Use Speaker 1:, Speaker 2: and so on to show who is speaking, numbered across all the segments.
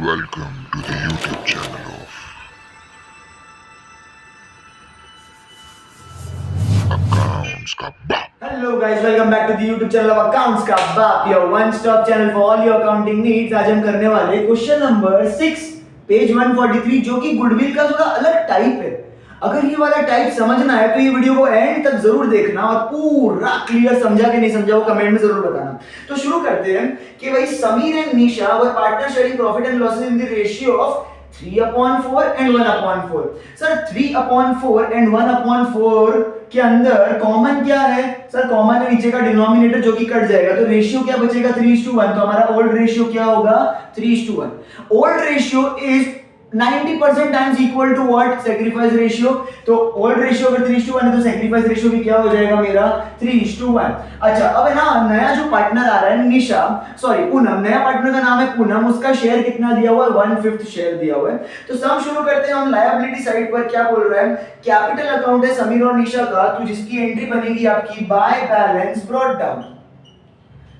Speaker 1: Welcome to the YouTube channel of Accounts का बाप।
Speaker 2: Hello guys, welcome back to the YouTube channel of Accounts का बाप, your one stop channel for all your accounting needs। आज हम करने वाले question number 6 page 143 जो कि गुडविल का थोड़ा अलग टाइप है। अगर ये वाला टाइप समझना है तो ये वीडियो को एंड तक जरूर देखना और पूरा क्लियर समझा कि नहीं समझा वो कमेंट में जरूर बताना। तो शुरू करते हैं कि भाई Sameer and Nisha were partner sharing profit and losses in the ratio of 3/4 and 1/4। Sir 3/4 and 1/4 के अंदर कॉमन क्या है? सर कॉमन है नीचे का डिनोमिनेटर जो कि कट जाएगा, तो रेशियो क्या बचेगा? 3:1। तो हमारा ओल्ड रेशियो क्या होगा? 3:1। Old ratio is 90% times equal to what? Sacrifice ratio. तो ओल्ड रेशियो अगर 3:1 है तो सैक्रिफाइस रेशियो भी क्या हो जाएगा मेरा? 3:1। अच्छा अब है ना, नया जो पार्टनर आ रहा है निशा, सॉरी पूनम, नया पार्टनर का नाम है पूनम, उसका शेयर कितना दिया हुआ है? 1/5 शेयर दिया हुआ है। तो सम शुरू करते हैं हम लायबिलिटी साइड पर। क्या बोल रहा है? कैपिटल अकाउंट है समीर और निशा का, तो जिसकी एंट्री बनेगी आपकी by balance brought down.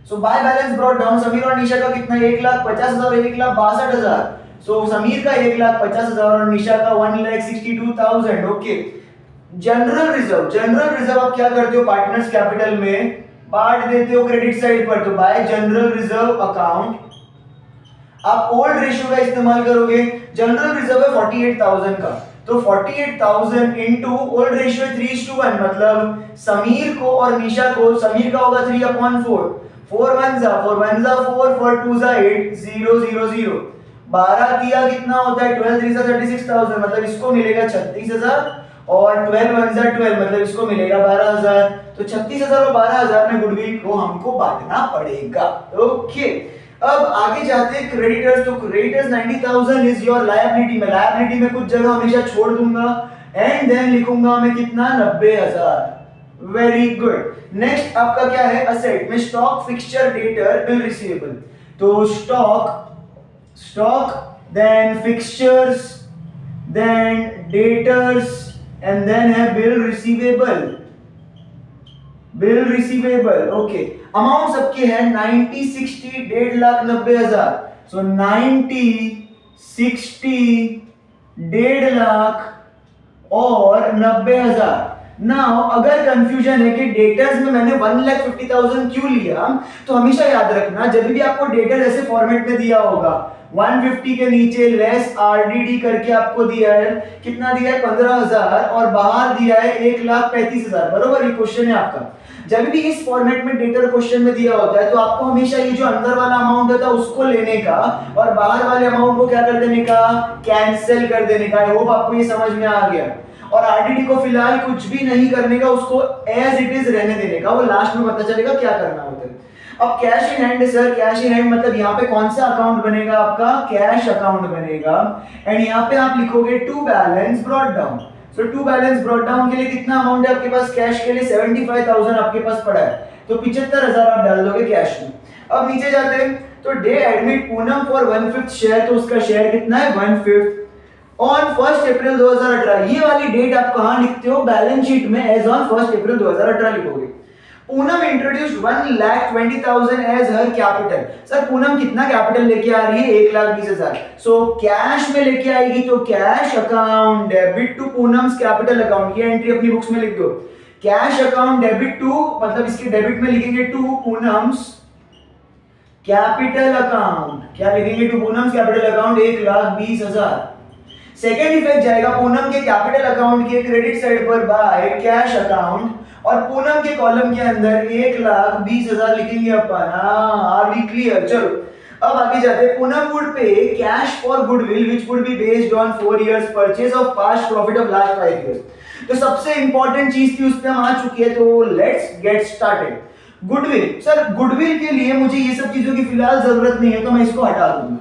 Speaker 2: So by balance brought down Sameer और निशा का कितना? 1,50,000 और 1,62,000। सो समीर का 1,50,000 और निशा का 1,62,000। ओके। जनरल रिजर्व आप क्या करते हो? पार्टनर्स कैपिटल में बांट देते हो क्रेडिट साइड पर, तो बाय जनरल रिजर्व अकाउंट आप ओल्ड रेशियो का इस्तेमाल करोगे। जनरल रिजर्व है 48,000 का, तो 48,000 इनटू ओल्ड रेशियो 3:1, मतलब समीर को और निशा को, समीर का होगा 3/4, 4 1 जा 4 4 2 जा 8 0 0 0। 12 दिया कितना होता है? 12 3 36,000, मतलब इसको मिलेगा 36,000 और 12 1 12, मतलब इसको मिलेगा 12,000। तो 36,000 और 12,000 में गुडविल को हमको बांटना पड़ेगा। ओके अब आगे जाते हैं क्रेडिटर्स। तो क्रेडिटर्स 90,000 इज योर लायबिलिटी। मैं लायबिलिटी में कुछ जगह हमेशा छोड़ दूंगा एंड देन लिखूंगा मैं कितना? 90,000। Very good. नेक्स्ट आपका क्या है? असेट में stock, fixture, debtor, bill receivable. तो stock then fixtures then debtors and then है bill receivable। ओके अमाउंट सबके है 90 60 1,90,000। सो 90 60 1,50,000 और 90,000। नाउ अगर कंफ्यूजन है कि डेटर्स में मैंने 1,50,000 क्यों लिया, तो हमेशा याद रखना जब भी आपको डेटर ऐसे फॉर्मेट में दिया होगा 150 के नीचे लेस आरडीडी करके आपको दिया है, कितना दिया है? 15,000 और बाहर दिया है 1,35,000। बरोबर, ये क्वेश्चन है आपका। जब भी इस फॉर्मेट में डेटर क्वेश्चन में दिया होता है तो आपको हमेशा ये जो अंदर वाला अमाउंट होता है उसको लेने का और बाहर वाले अमाउंट को क्या कर देने का? कैंसिल कर देने का। आई होप आपको ये समझ में आ गया। और आरडीडी को फिलहाल कुछ भी नहीं करने का, उसको एज इट इज रहने देने का, वो लास्ट में पता चलेगा क्या करना होता है। अब cash in hand sir, cash in hand मतलब यहाँ पे कौन सा अकाउंट बनेगा आपका? कैश अकाउंट बनेगा। एंड यहाँ पे आप लिखोगे to balance brought down. So to balance brought down के लिए कितना अमाउंट है आपके पास? कैश के लिए 75,000 आपके पास पड़ा है, तो 75,000 आप डाल दोगे कैश में। अब नीचे जाते हैं तो day admit Poonam for 1/5 share, तो उसका शेयर कितना है? 1/5 ऑन 1 अप्रैल 2018। ये वाली डेट आप कहां लिखते हो? बैलेंस शीट में एज ऑन 1 अप्रैल 2018 लिखोगे। पूनम इंट्रोड्यूस्ड 1,20,000 एज हर कैपिटल। सर पूनम कितना कैपिटल लेके आ रही है? 1,20,000। सो कैश में लेके आएगी तो cash account debit to Poonam's capital account. ये एंट्री अपनी बुक्स में लिख दो। कैश अकाउंट डेबिट टू, मतलब इसके डेबिट में लिखेंगे टू पूनम्स कैपिटल अकाउंट। क्या लिखेंगे? To Poonam's capital account 1,20,000। Second effect जाएगा पूनम के कैपिटल अकाउंट के क्रेडिट साइड पर बाय कैश अकाउंट, और पूनम के कॉलम के अंदर 1,20,000 लिखेंगे अपन। Are we clear? चलो अब आगे जाते हैं। पूनम वुड पे cash for goodwill which would be based on 4 years purchase of past profit of last 5 years. तो सबसे इंपॉर्टेंट चीज थी उस पे हम आ चुकी है, तो let's get started. Goodwill, sir goodwill के लिए मुझे ये सब चीजों की फिलहाल जरूरत नहीं है, तो मैं इसको हटा दूंगा।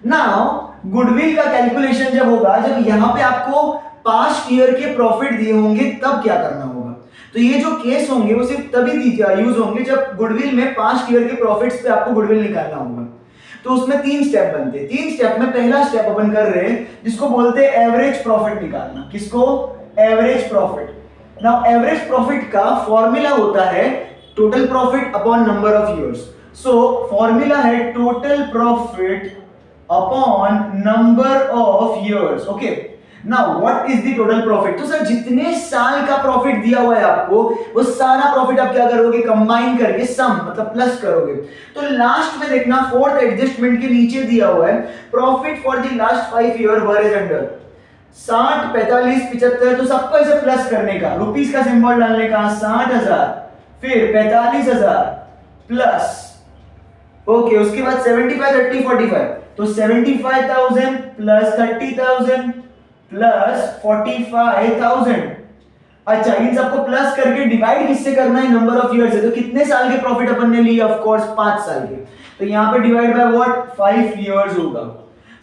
Speaker 2: नाउ गुडविल का कैलकुलेशन जब होगा, जब यहां पे आपको पास्ट ईयर के प्रॉफिट दिए होंगे, तब क्या करना होगा? तो ये जो केस होंगे वो सिर्फ तभी यूज होंगे जब गुडविल में पास्ट ईयर के प्रॉफिट्स पे आपको गुडविल निकालना होगा। तो उसमें 3 स्टेप बनते हैं। 3 स्टेप में पहला स्टेप अपन कर रहे हैं जिसको बोलते हैं एवरेज प्रॉफिट निकालना। किसको? Average profit. Now average profit का फॉर्मूला होता है total profit upon number of years. So formula है total profit upon number of years. Okay, now what is the total profit? तो सर जितने साल का प्रॉफिट दिया हुआ है आपको, वो सारा प्रॉफिट आप क्या करोगे, कंबाइन करके सम मतलब प्लस करोगे। तो लास्ट में देखना, फोर्थ एडजस्टमेंट के नीचे दिया हुआ है profit for the last 5 year were is under 60, 45, 75। तो सबको ऐसे प्लस करने का, रुपीस का सिंबल डालने का, 60,000 फिर 45,000 प्लस, ओके, उसके बाद 75, 30, 45। तो 75,000 प्लस 30,000 प्लस 45,000। अच्छा, इन सबको प्लस करके डिवाइड किससे करना है, नंबर ऑफ इयर्स से। तो कितने साल के प्रॉफिट अपन ने लिए, ऑफ कोर्स 5 साल के। तो यहाँ पे डिवाइड बाय व्हाट, 5 इयर्स होगा।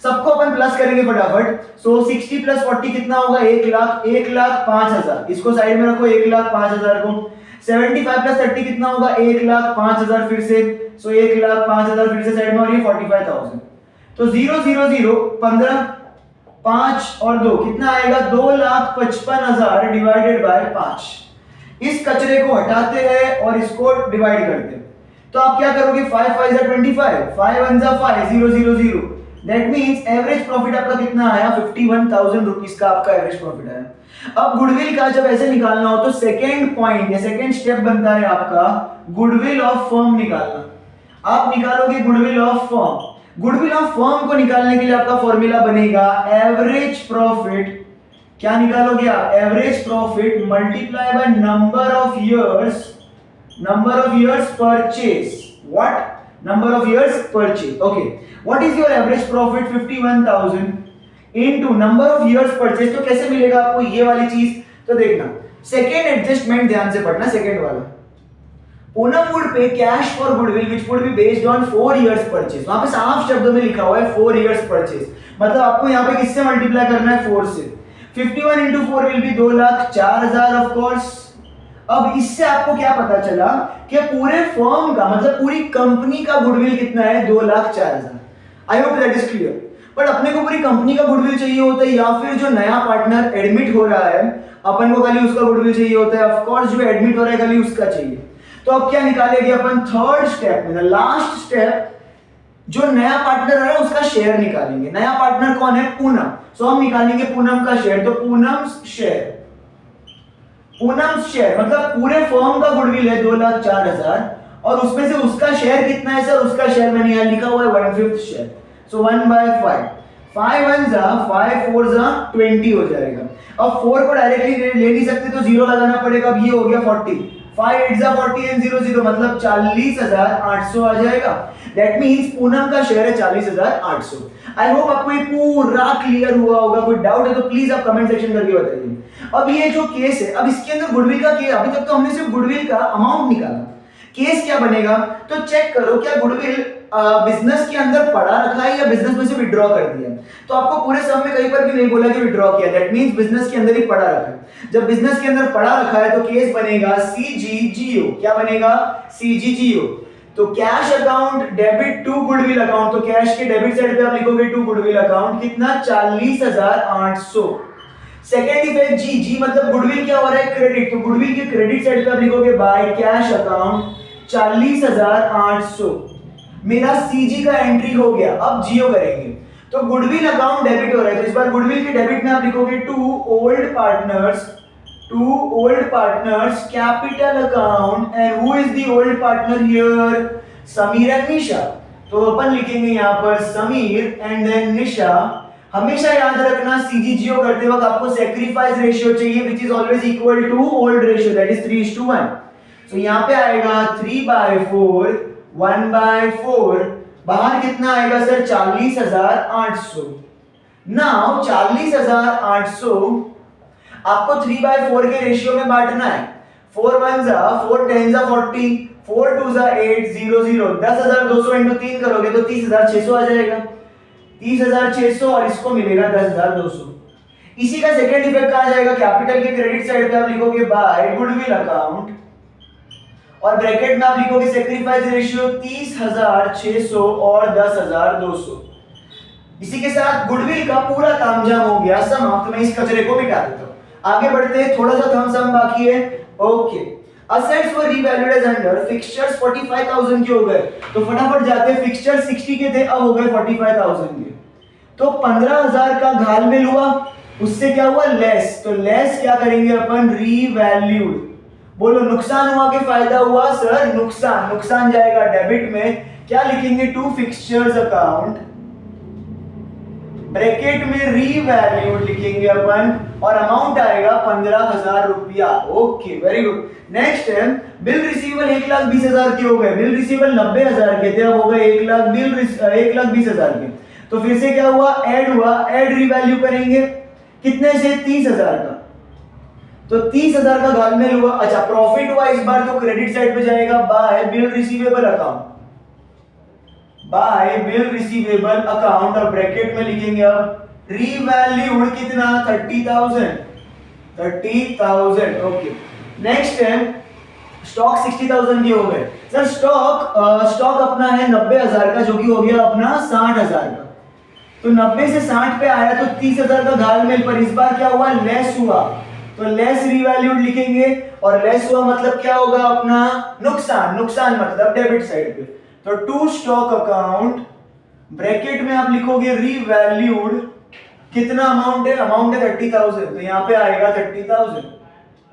Speaker 2: सबको अपन प्लस करेंगे फटाफट। सो 60 प्लस 40 कितना होगा, 1 लाख, 1,05,000। इसको साइड में रखो, 1,05,000 को। 75 प्लस 30 कितना होगा, 1,05,000 फिर से। सो 1,05,000 फिर से साइड में, और ये 45,000। तो 0 0 0 15, 5 और 2 कितना आएगा, 2,55,000 डिवाइडेड बाय 5। इस कचरे को हटाते हैं और इसको डिवाइड करते हैं। तो आप क्या करोगे, 5 5 25, 5 1 5, 0 0 0। दैट मींस एवरेज प्रॉफिट आपका कितना आया, 51,000 रुपीस का आपका एवरेज प्रॉफिट आया। अब गुडविल का जब ऐसे निकालना हो तो सेकंड पॉइंट या सेकंड स्टेप बनता है आपका गुडविल ऑफ फर्म निकालना। आप निकालोगे goodwill of firm. Goodwill of firm को निकालने के लिए आपका फॉर्मूला बनेगा एवरेज प्रॉफिट। क्या निकालोगे आप, average profit multiply by number of years purchase. What, number of years purchase. Okay, what is your average profit, 51,000 into number of years purchase. तो कैसे मिलेगा आपको ये वाली चीज, तो देखना सेकेंड एडजस्टमेंट ध्यान से पढ़ना, सेकेंड वाला। पूनम वुड पे cash for goodwill which would be based on 4 years purchase. वहां पे साफ शब्दों में लिखा हुआ है 4 इयर्स परचेज, मतलब आपको यहां पे किससे मल्टीप्लाई करना है, 4 से। 51 into 4 will be 2,04,000 of course. अब इससे आपको क्या पता चला कि पूरे फर्म का मतलब पूरी कंपनी का गुडविल कितना है, 2,04,000। I hope that is clear. But अपने को पूरी कंपनी का गुडविल चाहिए होता है या फिर जो नया पार्टनर एडमिट हो रहा है अपन को खाली उसका गुडविल चाहिए होता है? ऑफ कोर्स जो एडमिट हो रहा है खाली उसका चाहिए। तो अब क्या निकालेंगे अपन, थर्ड स्टेप में, लास्ट स्टेप, जो नया पार्टनर है उसका शेयर निकालेंगे। नया पार्टनर कौन है, पूनम। सो हम निकालेंगे पूनम का शेयर। तो पूनम शेयर मतलब पूरे फर्म का गुडविल है 2,04,000 और उसमें से उसका शेयर कितना है सर, उसका शेयर मैंने यहां लिखा हुआ है 1/5 शेयर। सो 1/5, 5 1 5 4 20 हो जाएगा। अब 4 को डायरेक्टली ले नहीं सकते तो 0 लगाना पड़ेगा। अब ये हो गया 40, 5 8 40 एंड 0 0 मतलब 40,800 आ जाएगा। दैट मींस पूनम का शेयर है 40,800। आई होप आपको ये पूरा क्लियर हुआ होगा। कोई डाउट है तो प्लीज आप कमेंट सेक्शन करके बताइए। अब ये जो केस है, अब इसके अंदर गुडविल का केस, अभी तक तो हमने सिर्फ गुडविल का अमाउंट निकाला, केस क्या बनेगा तो चेक करो क्या गुडविल बिजनेस के अंदर पड़ा रखा है या बिजनेस में से विड्रॉ कर दिया। तो आपको पूरे सम में कहीं पर भी नहीं बोला कि विड्रॉ किया, दैट मींस बिजनेस के अंदर ही पड़ा रखा है। जब बिजनेस के अंदर पड़ा रखा है तो केस बनेगा CGGO। क्या बनेगा, CGGO। तो cash account debit to goodwill account. तो कैश के डेबिट साइड पे आप लिखोगे टू गुडविल अकाउंट, कितना 40,800। सेकेंड इफेक्ट जी मतलब गुडविल क्या हो रहा है, क्रेडिट। तो गुडविल के क्रेडिट साइड पे आप लिखोगे बाय कैश अकाउंट 40,800। मेरा सीजी का एंट्री हो गया। अब जियो करेंगे तो गुडविल अकाउंट डेबिट हो रहा है तो इस बार गुडविल के डेबिट में आप लिखोगे to old partners capital account. And who is the old partner here, Sameer and Nisha. तो अपन लिखेंगे यहां पर समीर एंड देन निशा। हमेशा याद रखना सीजीजीओ करते वक्त आपको सैक्रिफाइस रेशियो चाहिए which is always equal to old ratio, that is 3:1। So यहां पे आएगा 3/4 1/4। बाहर कितना आएगा सर, 40,800। नाउ 40,800 आपको 3/4 के रेशियो में बांटना है। 4 1 4 10 40, 4 2 8 0 0। 10,200 इंटू 3 करोगे तो 30,600 आ जाएगा। 30,600 और इसको मिलेगा 10,200। इसी का सेकंड इफेक्ट कहां जाएगा, कैपिटल के क्रेडिट साइड पे आप लिखोगे बाय गुडविल अकाउंट और ब्रैकेट में आप लिखोगे सैक्रिफाइस रेशियो 30,600 और 10,200। इसी के साथ गुडविल का पूरा तामझाम हो गया समाप्त। मैं इस कचरे को मिटा देता हूं। आगे बढ़ते हैं, थोड़ा सा थम्स अप बाकी है। ओके, असेट्स वर रीवैल्यूड एज अंडर, फिक्सचर्स 45,000 के हो गए, तो फटाफट जाते हैं, फिक्सचर्स 60 के थे, अब हो गए 45,000 के, तो 15,000 का घालमेल हुआ, उससे क्या हुआ लेस, तो लेस क्या करेंगे अपन, रीवैल्यूड। बोलो नुकसान हुआ कि फायदा हुआ, सर नुकसान, नुकसान जाएगा डेबिट में, क्या लिखेंगे, टू फिक्सचर्स अकाउंट, ब्रैकेट में रीवैल्यूड लिखेंगे अपन, और अमाउंट आएगा 15,000 रुपया। Okay very good. नेक्स्ट है बिल रिसीवेबल 1,20,000 के हो गए, बिल रिसीवेबल 90,000 के थे, अब हो गए 1,20,000 के, तो फिर से क्या हुआ, ऐड हुआ, ऐड रीवैल्यू करेंगे कितने से, 30,000 का, तो 30,000 का घालमेल हुआ। अच्छा प्रॉफिट हुआ इस बार, तो क्रेडिट साइड पे जाएगा, bye bill receivable account, bye bill receivable account, और ब्रैकेट में लिखेंगे अब रीवैल्यूड कितना, 30,000। ओके नेक्स्ट है स्टॉक 60,000 के हो गए, सर स्टॉक अपना है 90,000 का, जो कि हो गया अपना 60,000 का, तो 90 से 60 पे आया, तो 30,000 का घालमेल, पर इस बार क्या हुआ, लेस हुआ, तो लेस रीवैल्यूड लिखेंगे, और लेस हुआ मतलब क्या होगा अपना, नुकसान, नुकसान मतलब डेबिट साइड पे, तो टू स्टॉक अकाउंट, ब्रैकेट में आप लिखोगे रीवैल्यूड, कितना अमाउंट है, अमाउंट है 30,000, तो यहाँ पे आएगा 30,000।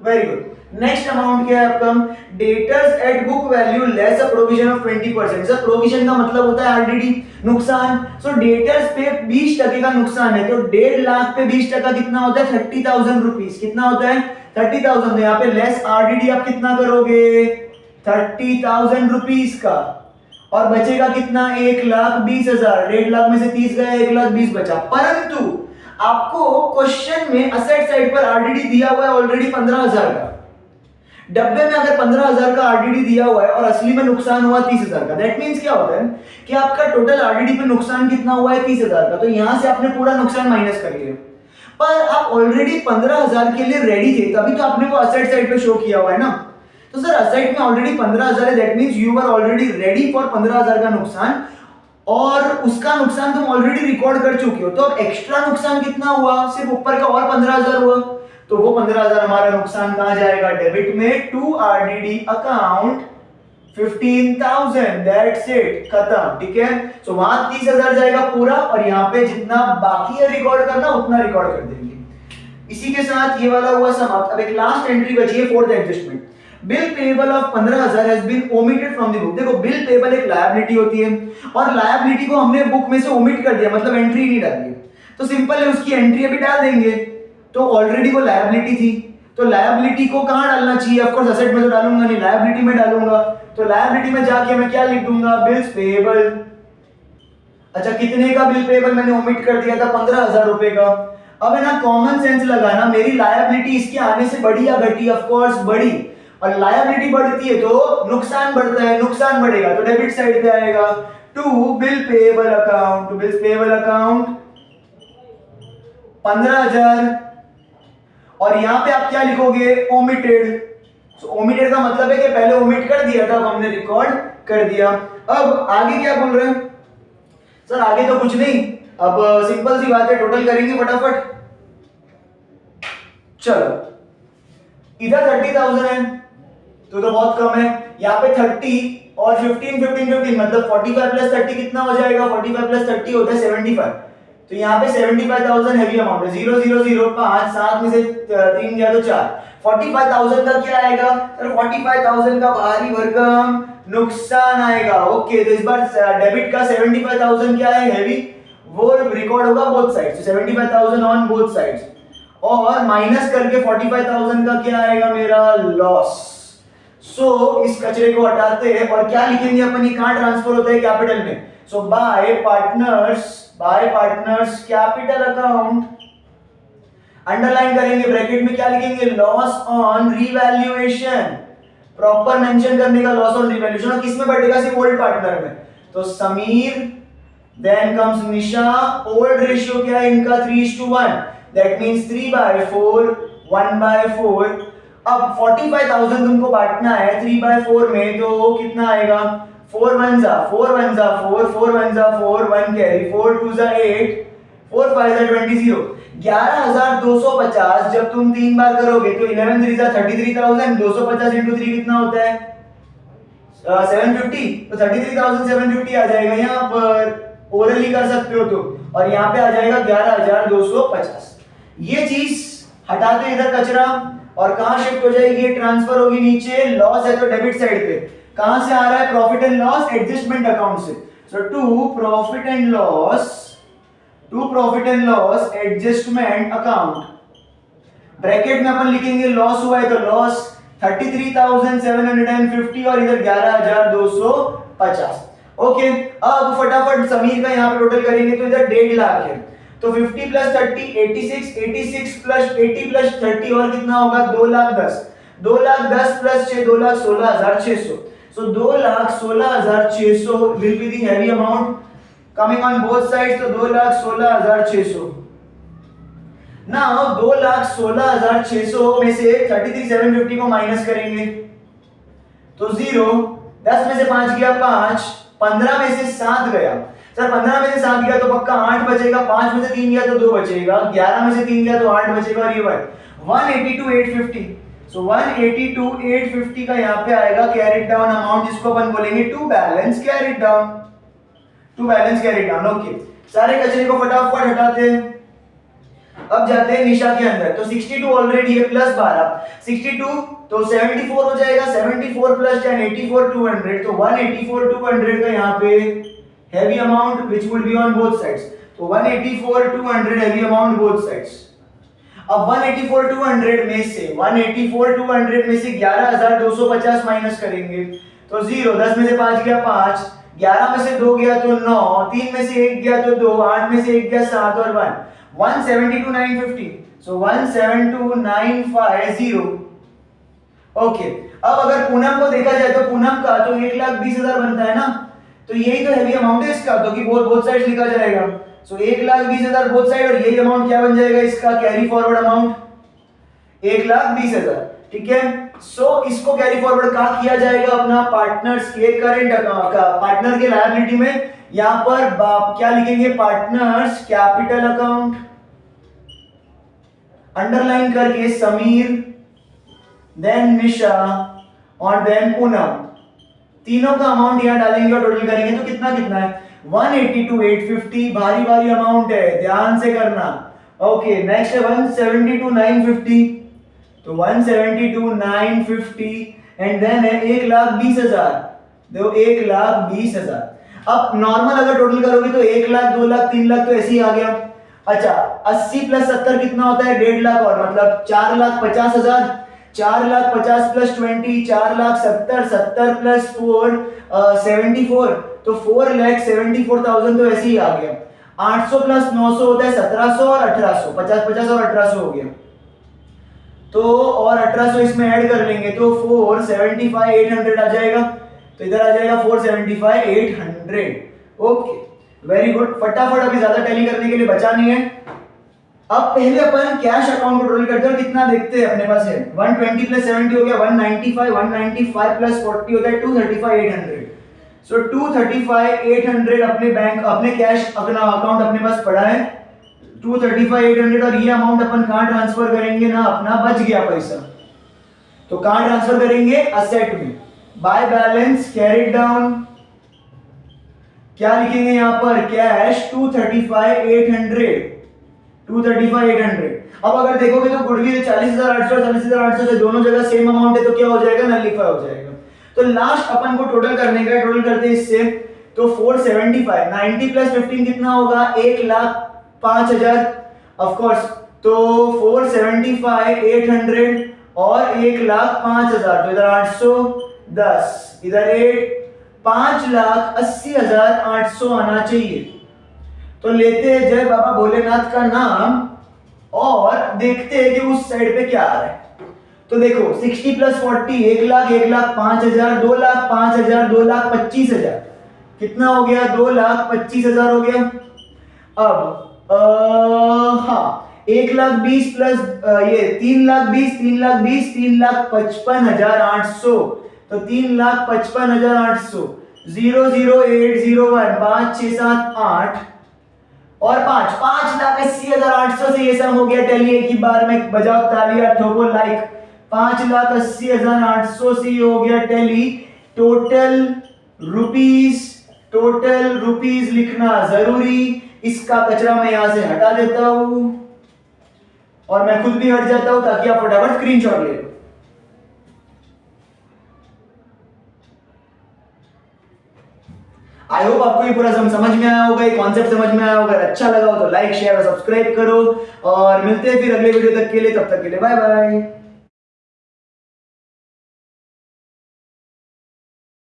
Speaker 2: Very good. नेक्स्ट अमाउंट क्या है आपका, debtors at book value less a provision of 20%, sir provision का मतलब होता है आरडीडी, नुकसान, सो डेटर्स पे 20% का नुकसान है, तो 1.5 लाख पे 20% कितना होता है, 30,000 रुपीज, कितना होता है 30,000, तो यहाँ पे लेस आरडीडी आप कितना करोगे, 30,000 रुपीज का, और बचेगा कितना, 1,20,000, 1.5 लाख में से 30 गया, 1,20,000 बचा, परंतु आपको क्वेश्चन में असेट साइड पर आरडीडी दिया हुआ है ऑलरेडी 15,000 का, डब्बे में अगर 15,000 का आरडीडी दिया हुआ है और असली में नुकसान हुआ 30,000 का, दैट मींस क्या होता है कि आपका टोटल आरडीडी पे नुकसान कितना हुआ है, 30,000 का, तो यहां से आपने पूरा नुकसान माइनस कर लिया, पर आप ऑलरेडी 15,000 के लिए रेडी थे, तभी तो आपने वो असेट साइड पे शो किया हुआ है ना, तो सर असेट में ऑलरेडी 15,000 है, that means you were already ready for 15,000 का नुकसान, और उसका नुकसान तुम ऑलरेडी रिकॉर्ड कर चुके हो, तो अब एक्स्ट्रा नुकसान कितना हुआ, सिर्फ ऊपर का और 15,000 हुआ, तो वो 15,000 हमारा नुकसान कहां जाएगा, डेबिट में, to RDD account 15,000, that's it, खत्म, ठीक है, सो वहां 30,000 जाएगा पूरा, और यहाँ पे जितना बाकी है रिकॉर्ड करना उतना रिकॉर्ड कर देंगे। इसी के साथ ये वाला हुआ समाप्त। अब एक लास्ट एंट्री बची है, fourth adjustment, bill payable of 15,000 has been omitted from the book. देखो बिल पेएबल एक लायबिलिटी होती है, और लायबिलिटी को हमने बुक में से ओमिट कर दिया, मतलब एंट्री नहीं डाली है, तो सिंपल है उसकी एंट्री अभी डाल देंगे, तो ऑलरेडी वो लायबिलिटी थी, तो लायबिलिटी को कहां डालना चाहिए, ऑफ कोर्स असेट में तो डालूंगा नहीं, लायबिलिटी में डालूंगा, तो लायबिलिटी में जाके मैं क्या लिख दूंगा, बिल्स पेएबल। अच्छा कितने का बिल पेएबल मैंने ओमिट कर दिया था, 15,000 रुपए का। अब है ना कॉमन सेंस लगाना, मेरी लायबिलिटी इसके आने से बढ़ी या घटी, ऑफ कोर्स बढ़ी, और लायबिलिटी बढ़ती है तो नुकसान बढ़ता है, नुकसान बढ़ेगा तो डेबिट साइड पे आएगा, to bill payable account, to bills payable account 15,000, और यहां पे आप क्या लिखोगे, ओमिटेड, सो ओमिटेड का मतलब है कि पहले ओमिट कर दिया था, अब हमने रिकॉर्ड कर दिया। अब आगे क्या बोल रहे हैं सर, आगे तो कुछ नहीं, अब सिंपल सी बात है, टोटल करेंगे फटाफट, चलो इधर 30,000 है तो बहुत कम है, यहाँ पे 30 और 15 मतलब 45 प्लस 30 कितना हो जाएगा, 45 प्लस 30 होता है 75, तो यहाँ पे 75,000 हैवी अमाउंट है, 0,005, 7 में से 3 गया तो 4, 45,000 का क्या आएगा, तो 45,000 का भारी भरकम नुकसान आएगा। ओके, तो इस बार डेबिट का 75,000 क्या है, हैवी, वो रिकॉर्ड होगा both sides, 75,000 on both sides, और माइनस करके 45,000 का क्या आएगा मेरा, लॉस। सो इस कचरे को हटाते हैं, और क्या लिखेंगे अपन, ये कहां ट्रांसफर होता है, कैपिटल में, so by partners capital account, underline करेंगे, ब्रैकेट में क्या लिखेंगे, loss on revaluation, proper mention करने का, लॉस ऑन रिवैल्यूएशन, और किस में बढ़ेगा, सिर्फ ओल्ड पार्टनर में, तो समीर, देन कम्स निशा, ओल्ड रेशियो क्या है इनका, 3:1, दैट मींस 3/4, 1/4। अब 45,000 तुमको बांटना है 3/4 में, तो कितना आएगा, 4 1 जा 4, 4 1 जा 4, 1 कैरी, 4 2 जा 8, 4 5 20 11,250 जब तुम 3 बार करोगे तो 11 3 33,000 250 into 3 कितना होता है 750 तो 33,750 आ जाएगा यहाँ पर ओरली कर सकते हो तो और यहाँ पे आ जाएगा 11,250 ये चीज हटाते इधर कचरा और कहां शिफ्ट हो जाएगी ट्रांसफर होगी नीचे लॉस है तो डेबिट साइड पे कहां से आ रहा है profit and loss adjustment account से so to profit and loss adjustment account bracket में अपन लिखेंगे लॉस हुआ है तो लॉस 33,750 और इधर 11,250 ओके अब फटाफट समीर का यहाँ पे टोटल करेंगे तो इधर 1.5 लाख है तो 50 प्लस 30 86 प्लस 80 प्लस 30 और कितना होगा 2,10,000 plus 6 2,16,600 so 2,16,600 will be the heavy amount coming on both sides तो 2,16,600 now 2,16,600 में से 33,750 को माइनस करेंगे तो 0 10 में से 5 गया 5 15 में से 7 गया सर 15 में से 7 गया तो पक्का 8 बचेगा 5 में से 3 गया तो 2 बचेगा 11 में से 3 गया तो 8 बचेगा और ये 182,850 सो 182,850 का यहाँ पे आएगा कैरिड डाउन अमाउंट जिसको अपन बोलेंगे to balance carried down okay सारे कचरे को फटाफट हटाते हैं अब जाते हैं निशा के अंदर तो 62 ऑलरेडी है प्लस 12 62 तो 74 हो जाएगा 74 प्लस 10 84 200 तो 184 200 का यहाँ पे heavy amount which would be on both sides तो 184 200 heavy amount both sides अब 184 200 में से 11,250 माइनस करेंगे तो 0 10 में से 5 गया 5 11 में से 2 गया तो 9 3 में से 1 गया तो 2 8 में से 1 गया 7 और 1 172,950 so 172,950 ओके अब अगर पूनम को देखा जाए तो पूनम का तो 1,20,000 बनता है ना तो यही तो हैवी अमाउंट है इसका तो कि बोथ साइड लिखा जाएगा सो 1,20,000 बोथ साइड और यही अमाउंट क्या बन जाएगा इसका कैरी फॉरवर्ड अमाउंट 1,20,000 ठीक है सो इसको कैरी फॉरवर्ड कहां किया जाएगा अपना पार्टनर्स के करंट अकाउंट का पार्टनर के लायबिलिटी में यहां पर क्या लिखेंगे पार्टनर्स कैपिटल अकाउंट अंडरलाइन करके समीर देन निशा और देन पूनम तीनों का अमाउंट यहां डालेंगे और टोटल करेंगे तो कितना है 182,850 भारी अमाउंट है ध्यान से करना ओके नेक्स्ट है 172,950 तो 172,950 एंड देन है 1,20,000 देखो 1,20,000 अब नॉर्मल अगर टोटल करोगे तो 1 लाख 2 लाख 3 लाख तो ऐसे ही आ गया अच्छा 80 प्लस 70 कितना होता है 1.5 लाख और मतलब 4,50,000 4,50,000 प्लस 20 4,70,000 70 प्लस 4 74 तो 4,74,000 तो ऐसे ही आ गया 800 प्लस 900 होता है 1,700 और 1,800 50 और 1,800 हो गया तो और 1,800 इसमें ऐड कर लेंगे तो 475,800 आ जाएगा तो इधर आ जाएगा 475,800 ओके वेरी गुड फटाफट अभी ज्यादा टैली करने के लिए बचा नहीं है अब पहले अपन कैश अकाउंट को टोटल करते हैं और कितना देखते हैं अपने पास है 120 प्लस 70 हो गया 195 प्लस 40 होता है 235,800 सो 235,800 अपने कैश अपना अकाउंट अपने पास पड़ा है 235,800 और ये अमाउंट अपन कहां ट्रांसफर करेंगे ना अपना बच गया पैसा तो कहां ट्रांसफर करेंगे असेट में बाय बैलेंस कैरिड डाउन क्या लिखेंगे यहां पर कैश 235,800 अब अगर देखोगे तो गुडविल 40,800 40,800 से दोनों जगह सेम अमाउंट है तो क्या हो जाएगा नलिफाई हो जाएगा तो लास्ट अपन को टोटल करने का टोटल करते हैं इससे तो 475 90 प्लस 15 कितना होगा 1,05,000 ऑफ कोर्स तो 475,800 और 1,05,000 तो इधर 810 इधर 5,80,800 आना चाहिए तो लेते हैं जय बाबा भोलेनाथ का नाम और देखते हैं कि उस साइड पे क्या आ रहा है तो देखो 60 प्लस 40 1,05,000 2,05,000 2,25,000 कितना हो गया 2,25,000 हो गया अब हाँ 1,20,000 प्लस ये 3,20,000 3,55,800 तो 3,55,800 0,08,01 5 6 7 8 और 5 लाख 5,80,800 से ये सम हो गया टैली। एक ही बार में बजाओ तालियां, ठोको लाइक। 5,80,800 से ये हो गया टैली। टोटल रुपीस लिखना जरूरी। इसका कचरा मैं यहां से हटा देता हूं और मैं खुद भी हट जाता हूं ताकि आप फटाफट स्क्रीनशॉट ले लो। आई होप आपको ये पूरा समझ में आया होगा, ये कॉन्सेप्ट समझ में आया होगा। अच्छा लगा हो तो लाइक शेयर और सब्सक्राइब करो और मिलते हैं फिर अगले वीडियो तक के लिए। तब तक के लिए बाय बाय।